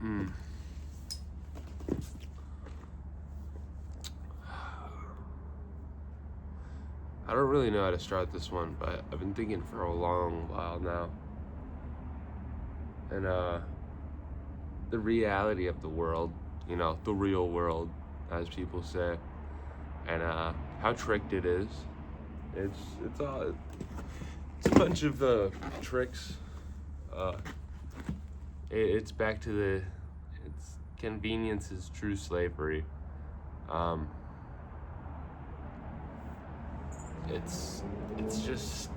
Mm. I don't really know how to start this one, but I've been thinking for a long while now. And the reality of the world, the real world, as people say, and how tricked it is. It's a bunch of tricks. It's back to it's convenience is true slavery. Um, it's just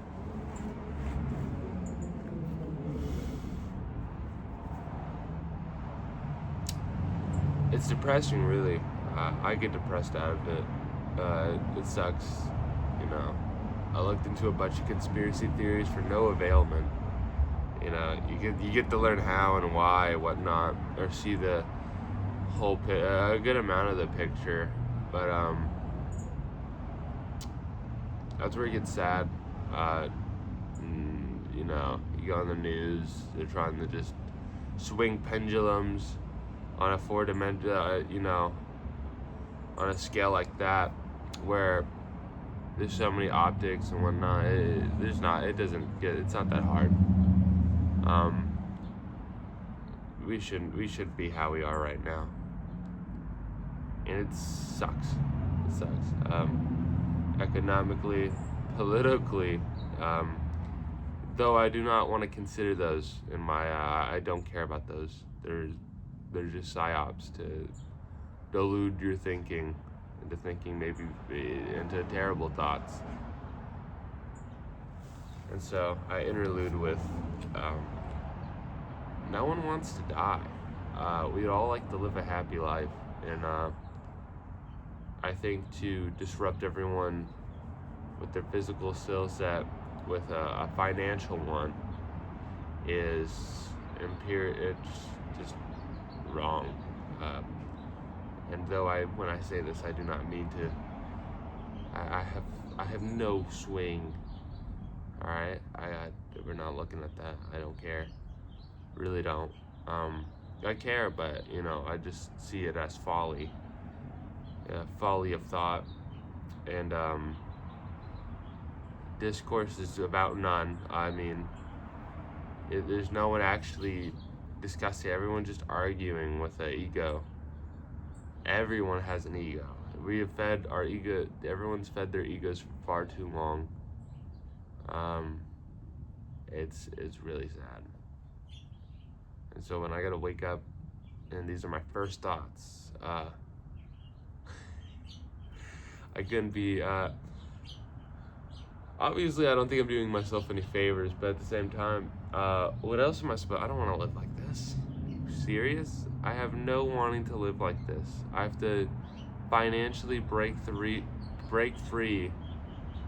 it's depressing, really. I get depressed out of it. It sucks, you know. I looked into a bunch of conspiracy theories for no availment. You get to learn how and why, whatnot, or see the whole a good amount of the picture, but that's where it gets sad. You go on the news, they're trying to just swing pendulums on a on a scale like that, where there's so many optics and whatnot. It's not that hard. We should be how we are right now, and it sucks. It sucks. Economically, politically, though I do not want to consider those in my. I don't care about those. They're just psyops to delude your thinking into thinking maybe into terrible thoughts. And so I interlude with, no one wants to die. We'd all like to live a happy life, and I think to disrupt everyone with their physical skill set with a financial one is it's just wrong. And though when I say this, I do not mean to. I have no swing. All right, we're not looking at that. I don't care. Really don't. I care, but I just see it as folly. Folly of thought, and discourse is about none. I mean, there's no one actually discussing. Everyone just arguing with an ego. Everyone has an ego. We have fed our ego. Everyone's fed their egos for far too long. It's really sad. And so when I gotta wake up, and these are my first thoughts, I couldn't be. Obviously, I don't think I'm doing myself any favors, but at the same time, what else am I supposed? I don't want to live like this. Are you serious? I have no wanting to live like this. I have to financially break free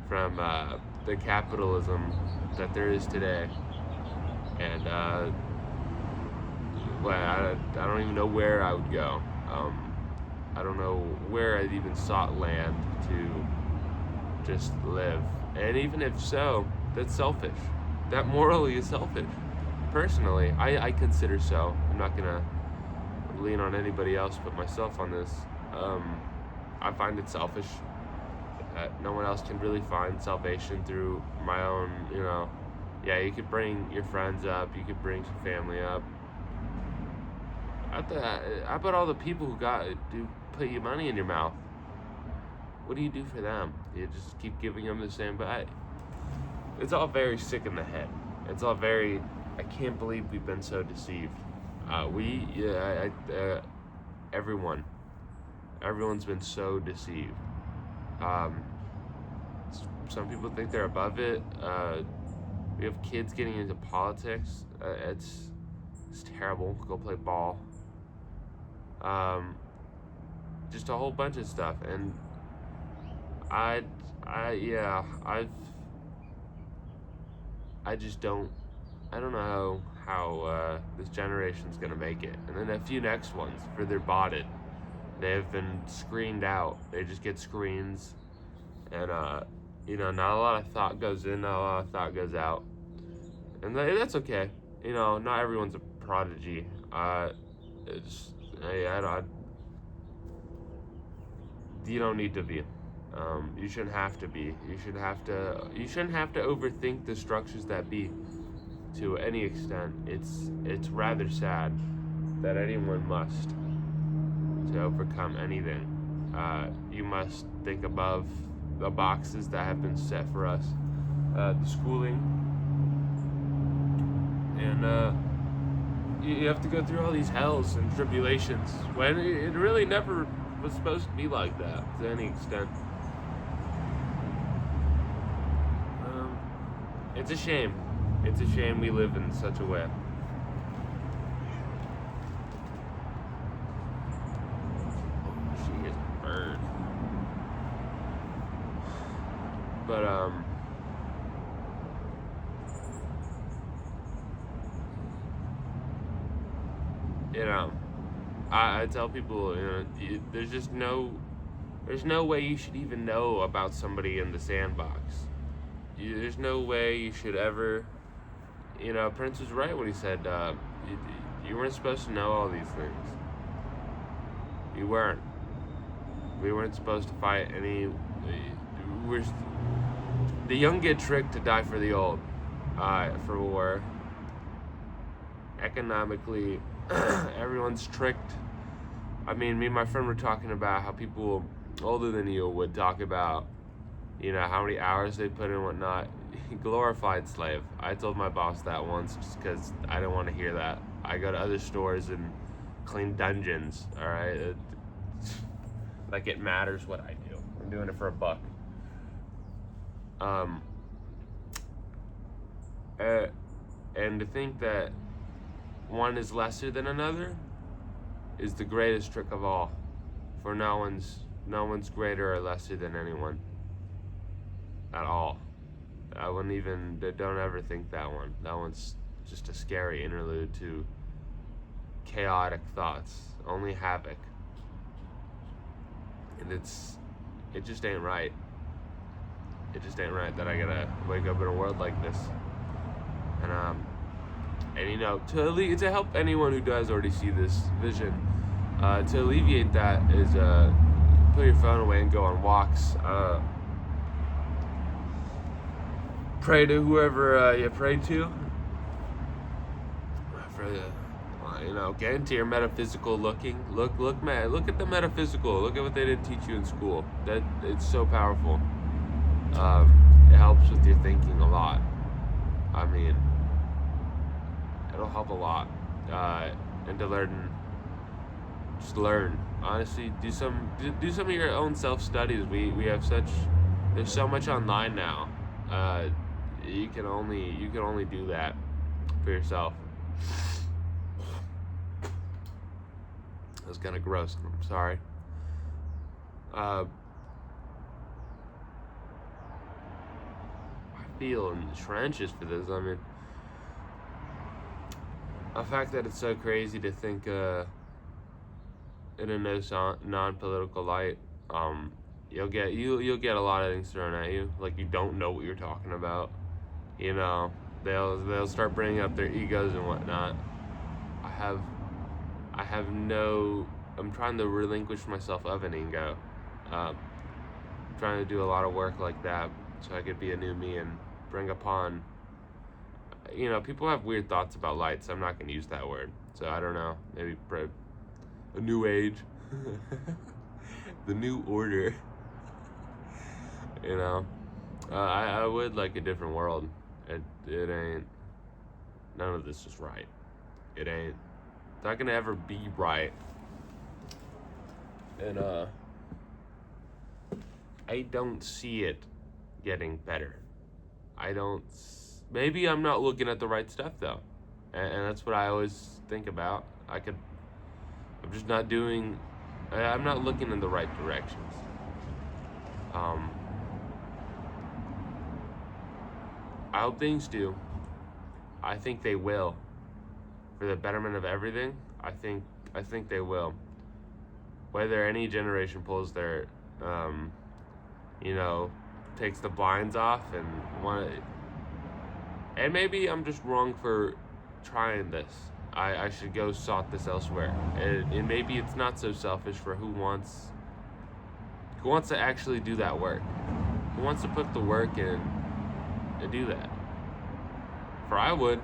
from the capitalism that there is today, and I don't even know where I would go. I don't know where I'd even sought land to just live. And even if so, that's selfish. That morally is selfish. Personally, I consider so. I'm not gonna lean on anybody else but myself on this. I find it selfish that no one else can really find salvation through my own, Yeah, you could bring your friends up, you could bring some family up. How about all the people who do put you money in your mouth? What do you do for them? You just keep giving them the same, but it's all very sick in the head. It's all very, I can't believe we've been so deceived. Everyone's been so deceived. Some people think they're above it. We have kids getting into politics. It's terrible. Go play ball. Just a whole bunch of stuff, and I just don't know how this generation's gonna make it, and then a few next ones for their botted. They've been screened out. They just get screens, and not a lot of thought goes in, not a lot of thought goes out, and that's okay. Not everyone's a prodigy. It's I don't. You don't need to be. You shouldn't have to be. You should have to. You shouldn't have to overthink the structures that be to any extent. It's rather sad that anyone must to overcome anything. You must think above the boxes that have been set for us. The schooling, and you have to go through all these hells and tribulations when it really never was supposed to be like that to any extent. It's a shame. It's a shame we live in such a way. She is a bird. But I tell people, there's no way you should even know about somebody in the sandbox. There's no way you should ever, Prince was right when he said, you weren't supposed to know all these things. You weren't. We weren't supposed to fight any, the young get tricked to die for the old, for war. Economically, everyone's tricked. I mean, me and my friend were talking about how people older than you would talk about, how many hours they put in and whatnot. Glorified slave. I told my boss that once just because I didn't want to hear that. I go to other stores and clean dungeons, alright? Like it matters what I do. I'm doing it for $1. And to think that one is lesser than another is the greatest trick of all. For no one's greater or lesser than anyone at all. I wouldn't even, don't ever think that one. That one's just a scary interlude to chaotic thoughts, only havoc. And it just ain't right. It just ain't right that I gotta wake up in a world like this. And to help anyone who does already see this vision, to alleviate that is put your phone away and go on walks. Pray to whoever you pray to. Get into your metaphysical looking. Look at the metaphysical. Look at what they didn't teach you in school. That it's so powerful. It helps with your thinking a lot. I mean, it'll help a lot. And to just learn. Honestly, do some of your own self-studies. We have there's so much online now. You can only do that for yourself. That was kind of gross. I'm sorry. I feel in the trenches for this. I mean, the fact that it's so crazy to think in a non-political light, you'll get a lot of things thrown at you, like you don't know what you're talking about. They'll start bringing up their egos and whatnot. I'm trying to relinquish myself of an ego. I'm trying to do a lot of work like that so I could be a new me and bring upon, people have weird thoughts about light, so I'm not going to use that word. So I don't know, maybe a new age, the new order, I would like a different world. It ain't, none of this is right. It ain't. It's not gonna ever be right. And I don't see it getting better. Maybe I'm not looking at the right stuff though. And that's what I always think about. I'm not looking in the right directions. I hope things do. I think they will. For the betterment of everything, I think they will. Whether any generation pulls their, takes the blinds off and maybe I'm just wrong for trying this. I should go sort this elsewhere. And maybe it's not so selfish for who wants to actually do that work. Who wants to put the work in and do that? For I would.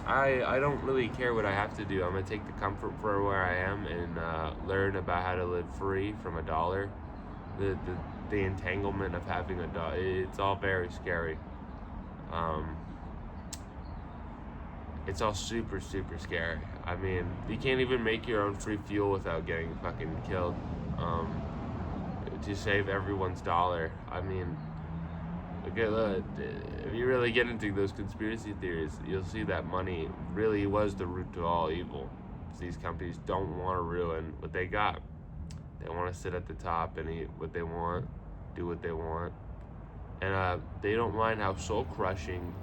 I don't really care what I have to do. I'm going to take the comfort for where I am and learn about how to live free from a dollar. The entanglement of having a dollar, it's all very scary. It's all super, super scary. I mean, you can't even make your own free fuel without getting fucking killed. To save everyone's dollar. I mean, if you really get into those conspiracy theories, you'll see that money really was the root to all evil. These companies don't want to ruin what they got. They want to sit at the top and eat what they want, do what they want. And they don't mind how soul-crushing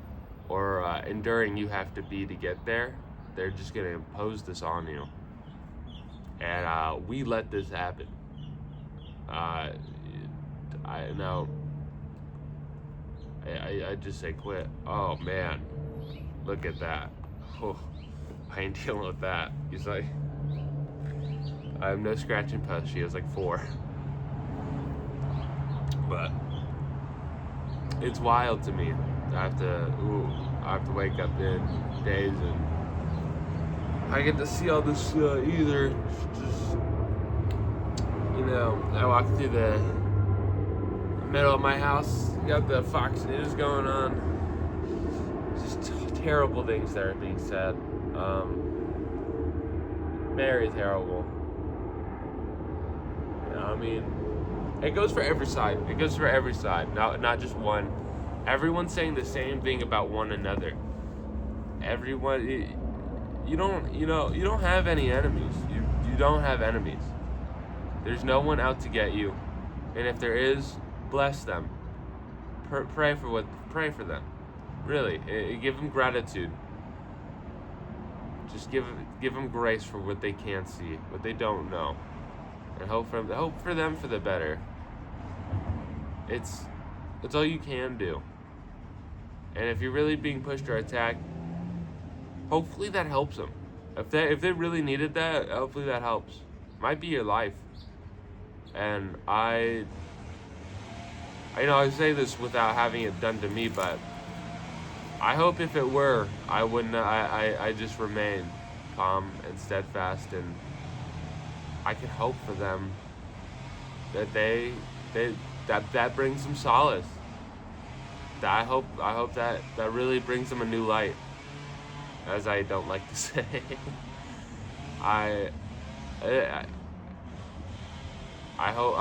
or enduring you have to be to get there. They're just going to impose this on you. And we let this happen. I know. I just say quit. Oh man, look at that. Oh, I ain't dealing with that. He's like, I have no scratch and post. She has like 4. But it's wild to me. I have to wake up in days and I get to see all this either. Just, you know, I walk through the middle of my house, got the Fox News going on. Just terrible things that are being said. Very terrible. You know, I mean, it goes for every side. It goes for every side, not just one. Everyone's saying the same thing about one another. Everyone, you don't have any enemies. You don't have enemies. There's no one out to get you, and if there is, bless them. Pray for them. Really, give them gratitude. Just give them grace for what they can't see, what they don't know, and hope for them for the better. It's all you can do. And if you're really being pushed or attacked, hopefully that helps them. If they really needed that, hopefully that helps. Might be your life. And I say this without having it done to me, but I hope if it were, I wouldn't. I just remain calm and steadfast, and I can hope for them that that brings them solace. That I hope that really brings them a new light, as I don't like to say. I hope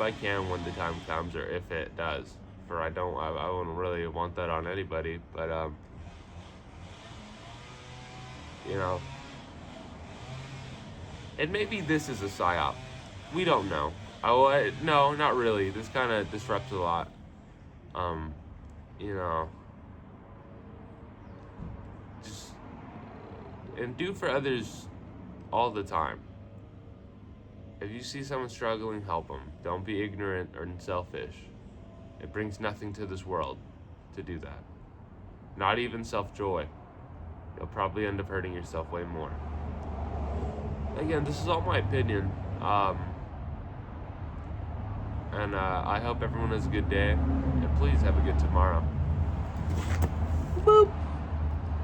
I can when the time comes, or if it does. For I wouldn't really want that on anybody, but you know, and maybe this is a psyop. We don't know. No, not really. This kind of disrupts a lot. You know, just and do for others all the time. If you see someone struggling, help them. Don't be ignorant or selfish. It brings nothing to this world to do that. Not even self-joy. You'll probably end up hurting yourself way more. Again, this is all my opinion. And I hope everyone has a good day. And please have a good tomorrow. Boop.